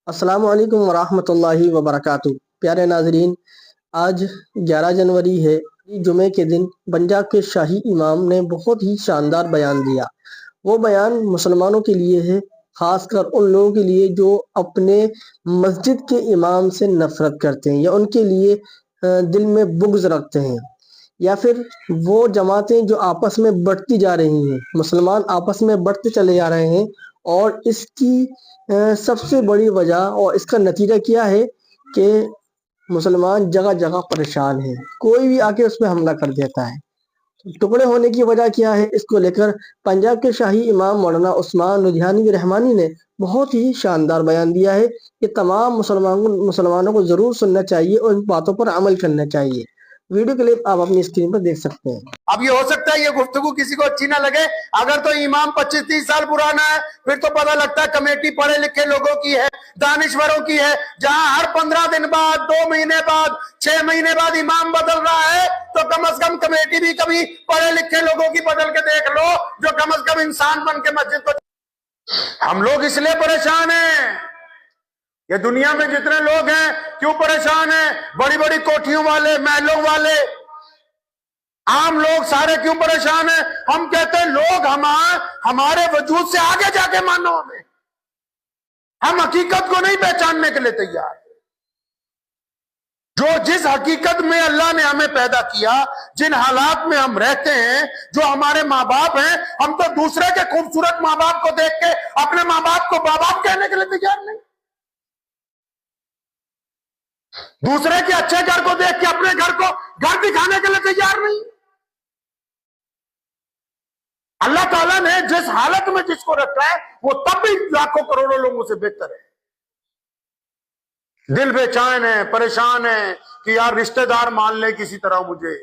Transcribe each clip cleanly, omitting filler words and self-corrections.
السلام علیکم ورحمۃ اللہ وبرکاتہ۔ پیارے ناظرین، آج 11 جنوری ہے۔ جمعے کے دن پنجاب کے شاہی امام نے بہت ہی شاندار بیان دیا۔ وہ بیان مسلمانوں کے لیے ہے، خاص کر ان لوگوں کے لیے جو اپنے مسجد کے امام سے نفرت کرتے ہیں یا ان کے لیے دل میں بغض رکھتے ہیں، یا پھر وہ جماعتیں جو آپس میں بٹتی جا رہی ہیں، مسلمان آپس میں بٹتے چلے جا رہے ہیں، اور اس کی سب سے بڑی وجہ اور اس کا نتیجہ کیا ہے کہ مسلمان جگہ جگہ پریشان ہیں، کوئی بھی آ کے اس پہ حملہ کر دیتا ہے۔ ٹکڑے ہونے کی وجہ کیا ہے، اس کو لے کر پنجاب کے شاہی امام مولانا عثمان لدھیانوی رحمانی نے بہت ہی شاندار بیان دیا ہے کہ تمام مسلمانوں کو ضرور سننا چاہیے اور ان باتوں پر عمل کرنا چاہیے۔ ویڈیو کلپ آپ اپنی اسکرین پر دیکھ سکتے ہیں۔ اب یہ ہو سکتا ہے یہ گفتگو کسی کو اچھی نہ لگے، اگر تو امام 25-30 سال پرانا ہے پھر تو پتہ لگتا ہے کمیٹی پڑھے لکھے لوگوں کی ہے، دانشوروں کی ہے، جہاں ہر 15 دن بعد، 2 مہینے بعد، 6 مہینے بعد امام بدل رہا ہے، تو کم از کم کمیٹی بھی کبھی پڑھے لکھے لوگوں کی بدل کے دیکھ لو جو کم از کم انسان بن کے مسجد کو۔ ہم لوگ اس لیے پریشان ہیں، یہ دنیا میں جتنے لوگ ہیں کیوں پریشان ہیں؟ بڑی بڑی کوٹھیوں والے، محلوں والے، عام لوگ سارے کیوں پریشان ہیں؟ ہم کہتے ہیں لوگ ہمارے وجود سے آگے جا کے مانو ہمیں، ہم حقیقت کو نہیں پہچاننے کے لیے تیار۔ جو جس حقیقت میں اللہ نے ہمیں پیدا کیا، جن حالات میں ہم رہتے ہیں، جو ہمارے ماں باپ ہیں، ہم تو دوسرے کے خوبصورت ماں باپ کو دیکھ کے اپنے ماں باپ کو باپ باپ کہنے کے لیے تیار نہیں، دوسرے کے اچھے گھر کو دیکھ کے اپنے گھر کو گھر دکھانے کے لیے تیار نہیں۔ اللہ تعالیٰ نے جس حالت میں جس کو رکھا ہے وہ تب بھی لاکھوں کروڑوں لوگوں سے بہتر ہے۔ دل بے چین ہے، پریشان ہے کہ یار رشتہ دار مان لے کسی طرح، مجھے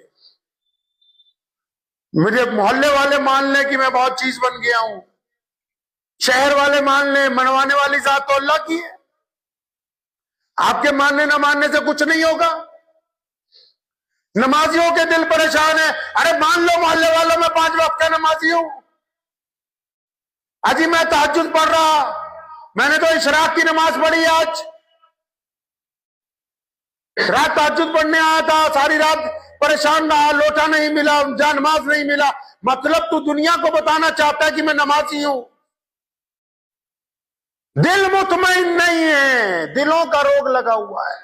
محلے والے مان لیں کہ میں بہت چیز بن گیا ہوں، شہر والے مان لیں، منوانے والی ذات تو اللہ کی ہے، آپ کے ماننے نہ ماننے سے کچھ نہیں ہوگا۔ نمازیوں کے دل پریشان ہے، ارے مان لو محلے والوں میں 5 وقت کا نمازی ہوں، اجی میں تہجد پڑھ رہا، میں نے تو اشراق کی نماز پڑھی، آج رات تہجد پڑھنے آیا تھا، ساری رات پریشان رہا، لوٹا نہیں ملا، جا نماز نہیں ملا۔ مطلب تو دنیا کو بتانا چاہتا ہے کہ میں نمازی ہوں، دل مطمئن نہیں ہے، دلوں کا روگ لگا ہوا ہے۔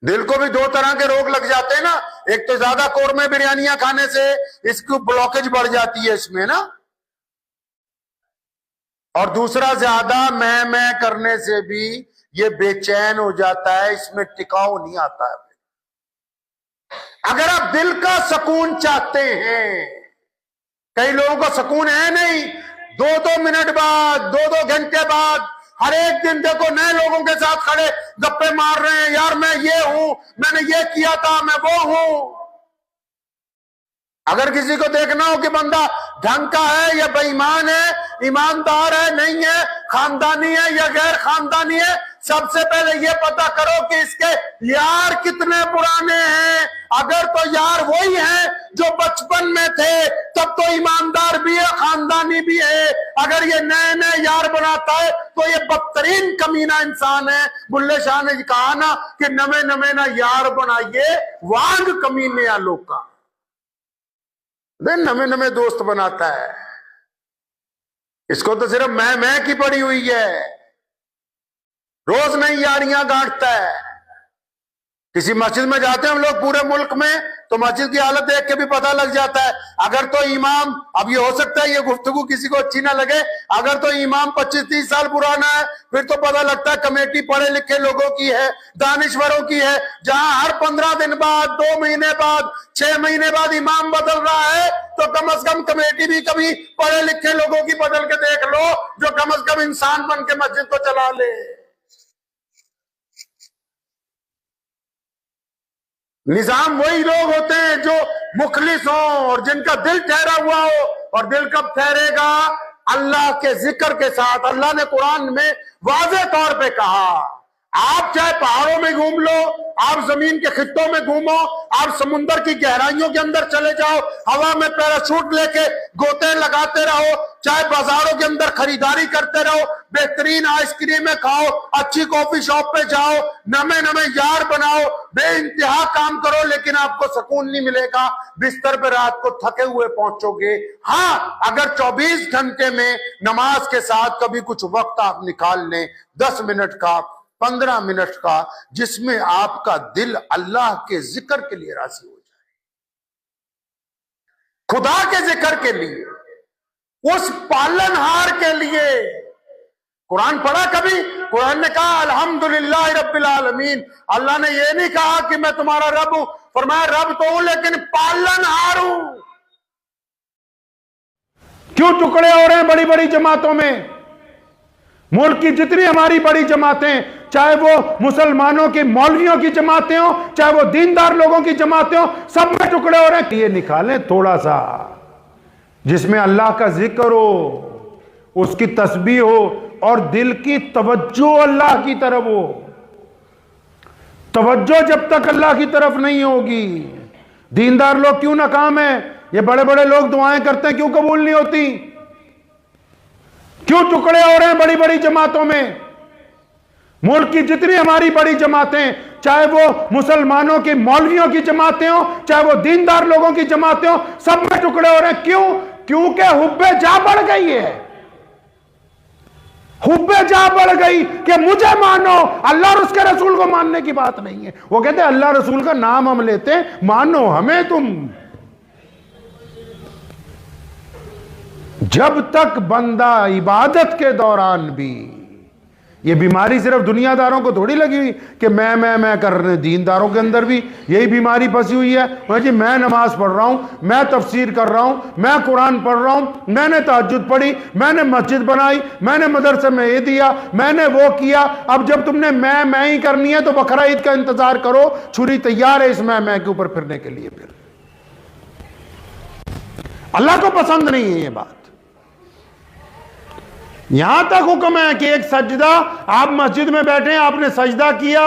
دل کو بھی 2 طرح کے روگ لگ جاتے ہیں نا، ایک تو زیادہ قورمے بریانیاں کھانے سے اس کی بلاکیج بڑھ جاتی ہے اس میں نا، اور دوسرا زیادہ میں کرنے سے بھی یہ بے چین ہو جاتا ہے، اس میں ٹکاؤ نہیں آتا ہے۔ اگر آپ دل کا سکون چاہتے ہیں، کئی لوگوں کو سکون ہے نہیں، 2 منٹ بعد، 2 گھنٹے بعد، ہر ایک دن دیکھو نئے لوگوں کے ساتھ کھڑے گپے مار رہے ہیں، یار میں یہ ہوں، میں نے یہ کیا تھا، میں وہ ہوں۔ اگر کسی کو دیکھنا ہو کہ بندہ ڈھنگ کا ہے یا بے ایمان ہے، ایماندار ہے نہیں ہے، خاندانی ہے یا غیر خاندانی ہے، سب سے پہلے یہ پتا کرو کہ اس کے یار کتنے پرانے ہیں۔ اگر تو یار وہی ہیں جو بچپن میں تھے تب تو ایماندار بھی ہے، خاندانی بھی ہے، اگر یہ نئے نئے یار بناتا ہے تو یہ بدترین کمینہ انسان ہے۔ بلے شاہ نے کہا نا کہ نمے نہ یار بنائیے وانگ کمینے آلوں کا، نمے دوست بناتا ہے، اس کو تو صرف میں کی پڑی ہوئی ہے، روز نئی یاریاں گانٹتا ہے۔ کسی مسجد میں جاتے ہیں ہم لوگ پورے ملک میں تو مسجد کی حالت دیکھ کے بھی پتہ لگ جاتا ہے، اگر تو امام، اب یہ ہو سکتا ہے یہ گفتگو کسی کو اچھی نہ لگے، اگر تو امام 25-30 سال پرانا ہے پھر تو پتہ لگتا ہے کمیٹی پڑھے لکھے لوگوں کی ہے، دانشوروں کی ہے، جہاں ہر 15 دن بعد، 2 مہینے بعد، 6 مہینے بعد امام بدل رہا ہے، تو کم از کم کمیٹی بھی کبھی پڑھے لکھے لوگوں کی بدل کے دیکھ لو جو کم از کم انسان بن کے مسجد کو چلا لے۔ نظام وہی لوگ ہوتے ہیں جو مخلص ہوں اور جن کا دل ٹھہرا ہوا ہو، اور دل کب ٹھہرے گا؟ اللہ کے ذکر کے ساتھ۔ اللہ نے قرآن میں واضح طور پہ کہا، آپ چاہے پہاڑوں میں گھوم لو، آپ زمین کے خطوں میں گھومو، آپ سمندر کی گہرائیوں کے اندر چلے جاؤ، ہوا میں پیراشوٹ لے کے گوتے لگاتے رہو، چاہے بازاروں کے اندر خریداری کرتے رہو، بہترین آئس کریمیں کھاؤ، اچھی کافی شاپ پہ جاؤ، نمے نمے یار بناؤ، بے انتہا کام کرو، لیکن آپ کو سکون نہیں ملے گا، بستر پہ رات کو تھکے ہوئے پہنچو گے۔ ہاں اگر 24 گھنٹے میں نماز کے ساتھ کبھی کچھ وقت آپ نکال لیں، 10 منٹ کا، 15 منٹ کا، جس میں آپ کا دل اللہ کے ذکر کے لیے راضی ہو جائے، خدا کے ذکر کے لیے، اس پالن ہار کے لیے۔ قرآن پڑھا کبھی؟ قرآن نے کہا الحمدللہ رب العالمین، اللہ نے یہ نہیں کہا کہ میں تمہارا رب ہوں، فرمایا رب تو ہوں لیکن پالن ہار ہوں۔ کیوں ٹکڑے ہو رہے ہیں بڑی بڑی جماعتوں میں؟ ملک کی جتنی ہماری بڑی جماعتیں، چاہے وہ مسلمانوں کی مولویوں کی جماعتیں ہوں، چاہے وہ دیندار لوگوں کی جماعتیں ہوں، سب میں ٹکڑے ہو رہے ہیں۔ یہ نکالیں تھوڑا سا جس میں اللہ کا ذکر ہو، اس کی تسبیح ہو، اور دل کی توجہ اللہ کی طرف ہو۔ توجہ جب تک اللہ کی طرف نہیں ہوگی، دیندار لوگ کیوں ناکام ہیں؟ یہ بڑے بڑے لوگ دعائیں کرتے ہیں، کیوں قبول نہیں ہوتی؟ کیوں ٹکڑے ہو رہے ہیں بڑی بڑی جماعتوں میں؟ ملک کی جتنی ہماری بڑی جماعتیں، چاہے وہ مسلمانوں کی مولویوں کی جماعتیں ہوں، چاہے وہ دیندار لوگوں کی جماعتیں ہوں، سب میں ٹکڑے ہو رہے ہیں۔ کیوں؟ کیونکہ حب جا بڑھ گئی ہے، حب جا بڑھ گئی کہ مجھے مانو، اللہ اور اس کے رسول کو ماننے کی بات نہیں ہے۔ وہ کہتے ہیں اللہ رسول کا نام ہم لیتے ہیں، مانو ہمیں تم۔ جب تک بندہ عبادت کے دوران بھی، یہ بیماری صرف دنیا داروں کو تھوڑی لگی ہوئی کہ میں کر رہے ہیں، دینداروں کے اندر بھی یہی بیماری پھنسی ہوئی ہے۔ جی میں نماز پڑھ رہا ہوں، میں تفسیر کر رہا ہوں، میں قرآن پڑھ رہا ہوں، میں نے تہجد پڑھی، میں نے مسجد بنائی، میں نے مدرسے میں یہ دیا، میں نے وہ کیا۔ اب جب تم نے میں ہی کرنی ہے تو بقرہ عید کا انتظار کرو، چھری تیار ہے اس میں کے اوپر پھرنے کے لیے۔ پھر اللہ کو پسند نہیں ہے یہ بات۔ یہاں تک حکم ہے کہ ایک سجدہ، آپ مسجد میں بیٹھے ہیں، آپ نے سجدہ کیا،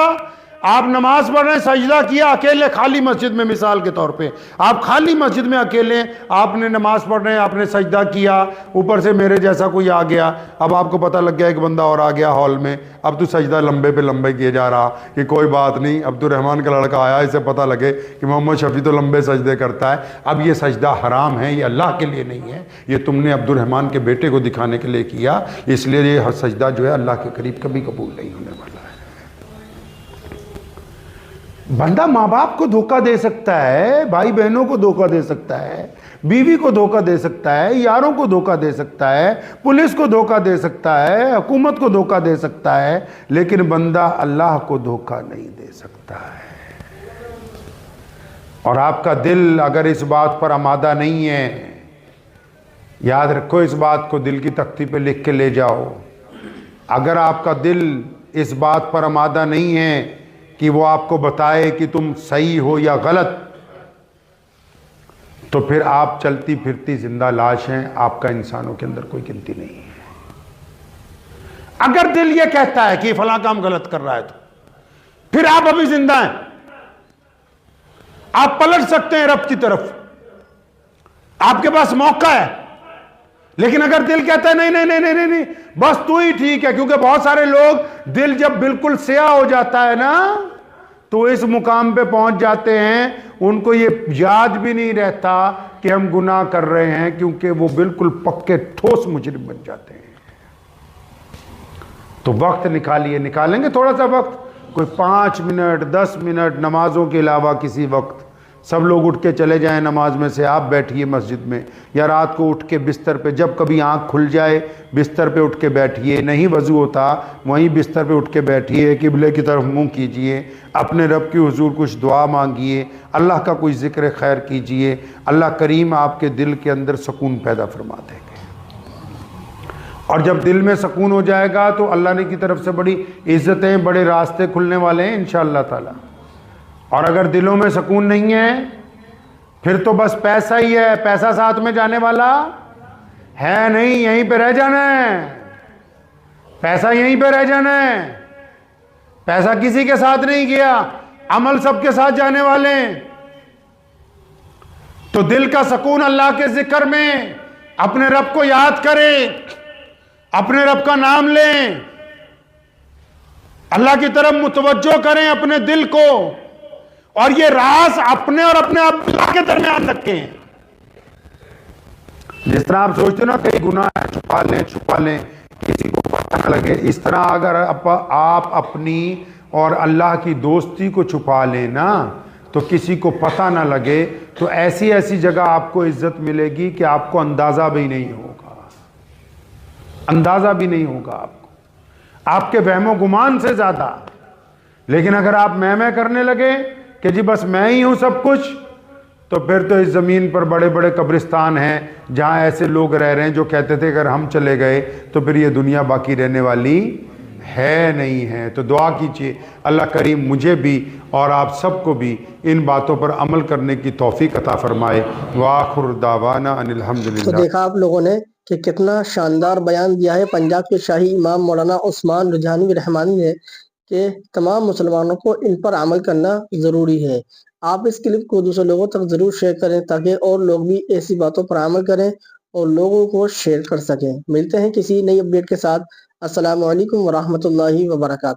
آپ نماز پڑھ رہے ہیں، سجدہ کیا اکیلے خالی مسجد میں، مثال کے طور پہ آپ خالی مسجد میں اکیلے، آپ نے نماز پڑھ رہے ہیں، آپ نے سجدہ کیا، اوپر سے میرے جیسا کوئی آ گیا، اب آپ کو پتہ لگ گیا ایک بندہ اور آ گیا ہال میں، اب تو سجدہ لمبے پہ لمبے کیے جا رہا کہ کوئی بات نہیں، عبد الرحمان کا لڑکا آیا، اسے پتہ لگے کہ محمد شفیع تو لمبے سجدے کرتا ہے، اب یہ سجدہ حرام ہے، یہ اللہ کے لیے نہیں ہے، یہ تم نے عبد الرحمان کے بیٹے کو دکھانے کے لیے کیا، اس لیے یہ سجدہ جو ہے اللہ کے قریب کبھی قبول نہیں ہونے والا ہے۔ بندہ ماں باپ کو دھوکہ دے سکتا ہے، بھائی بہنوں کو دھوکہ دے سکتا ہے، بیوی کو دھوکہ دے سکتا ہے، یاروں کو دھوکہ دے سکتا ہے، پولیس کو دھوکہ دے سکتا ہے، حکومت کو دھوکہ دے سکتا ہے، لیکن بندہ اللہ کو دھوکہ نہیں دے سکتا ہے۔ اور آپ کا دل اگر اس بات پر آمادہ نہیں ہے، یاد رکھو اس بات کو، دل کی تختی پہ لکھ کے لے جاؤ، اگر آپ کا دل اس بات پر آمادہ نہیں ہے کہ وہ آپ کو بتائے کہ تم صحیح ہو یا غلط، تو پھر آپ چلتی پھرتی زندہ لاش ہیں، آپ کا انسانوں کے اندر کوئی گنتی نہیں ہے۔ اگر دل یہ کہتا ہے کہ فلاں کام غلط کر رہا ہے تو پھر آپ ابھی زندہ ہیں، آپ پلٹ سکتے ہیں رب کی طرف، آپ کے پاس موقع ہے۔ لیکن اگر دل کہتا ہے نہیں بس تو ہی ٹھیک ہے، کیونکہ بہت سارے لوگ دل جب بالکل سیاہ ہو جاتا ہے نا تو اس مقام پہ پہنچ جاتے ہیں، ان کو یہ یاد بھی نہیں رہتا کہ ہم گناہ کر رہے ہیں، کیونکہ وہ بالکل پکے ٹھوس مجرم بن جاتے ہیں۔ تو وقت نکالیں گے تھوڑا سا وقت، کوئی 5 منٹ 10 منٹ نمازوں کے علاوہ کسی وقت، سب لوگ اٹھ کے چلے جائیں نماز میں سے، آپ بیٹھیے مسجد میں، یا رات کو اٹھ کے بستر پہ جب کبھی آنکھ کھل جائے بستر پہ اٹھ کے بیٹھیے، نہیں وضو ہوتا وہیں بستر پہ اٹھ کے بیٹھیے، قبلے کی طرف منہ کیجئے، اپنے رب کی حضور کچھ دعا مانگیے، اللہ کا کوئی ذکر خیر کیجئے، اللہ کریم آپ کے دل کے اندر سکون پیدا فرما دیں گے۔ اور جب دل میں سکون ہو جائے گا تو اللہ نے کی طرف سے بڑی عزتیں، بڑے راستے کھلنے والے ہیں انشاءاللہ تعالی۔ اور اگر دلوں میں سکون نہیں ہے پھر تو بس پیسہ ہی ہے، پیسہ ساتھ میں جانے والا ہے نہیں، یہیں پہ رہ جانا ہے، پیسہ یہیں پہ رہ جانا ہے، پیسہ کسی کے ساتھ نہیں گیا، عمل سب کے ساتھ جانے والے ہیں۔ تو دل کا سکون اللہ کے ذکر میں، اپنے رب کو یاد کریں، اپنے رب کا نام لیں، اللہ کی طرف متوجہ کریں اپنے دل کو، اور یہ راز اپنے اور اپنے اللہ کے درمیان رکھیں۔ جس طرح آپ سوچتے نا کئی گناہ ہے چھپا لیں کسی کو پتہ نہ لگے، اس طرح اگر آپ اپنی اور اللہ کی دوستی کو چھپا لیں نا تو کسی کو پتہ نہ لگے، تو ایسی ایسی جگہ آپ کو عزت ملے گی کہ آپ کو اندازہ بھی نہیں ہوگا، اندازہ بھی نہیں ہوگا آپ کے وہم و گمان سے زیادہ۔ لیکن اگر آپ میں کرنے لگے کہ جی بس میں ہی ہوں سب کچھ، تو پھر تو اس زمین پر بڑے بڑے قبرستان ہیں جہاں ایسے لوگ رہ رہے ہیں جو کہتے تھے اگر ہم چلے گئے تو پھر یہ دنیا باقی رہنے والی ہے نہیں ہے۔ تو دعا کیجئے اللہ کریم مجھے بھی اور آپ سب کو بھی ان باتوں پر عمل کرنے کی توفیق عطا فرمائے۔ وآخر دعوانا ان تو الحمدللہ۔ دیکھا آپ لوگوں نے کہ کتنا شاندار بیان دیا ہے پنجاب کے شاہی امام مولانا عثمان رجحانوی رحمانی نے کہ تمام مسلمانوں کو ان پر عمل کرنا ضروری ہے۔ آپ اس کلپ کو دوسرے لوگوں تک ضرور شیئر کریں تاکہ اور لوگ بھی ایسی باتوں پر عمل کریں اور لوگوں کو شیئر کر سکیں۔ ملتے ہیں کسی نئی اپڈیٹ کے ساتھ۔ السلام علیکم ورحمۃ اللہ وبرکاتہ۔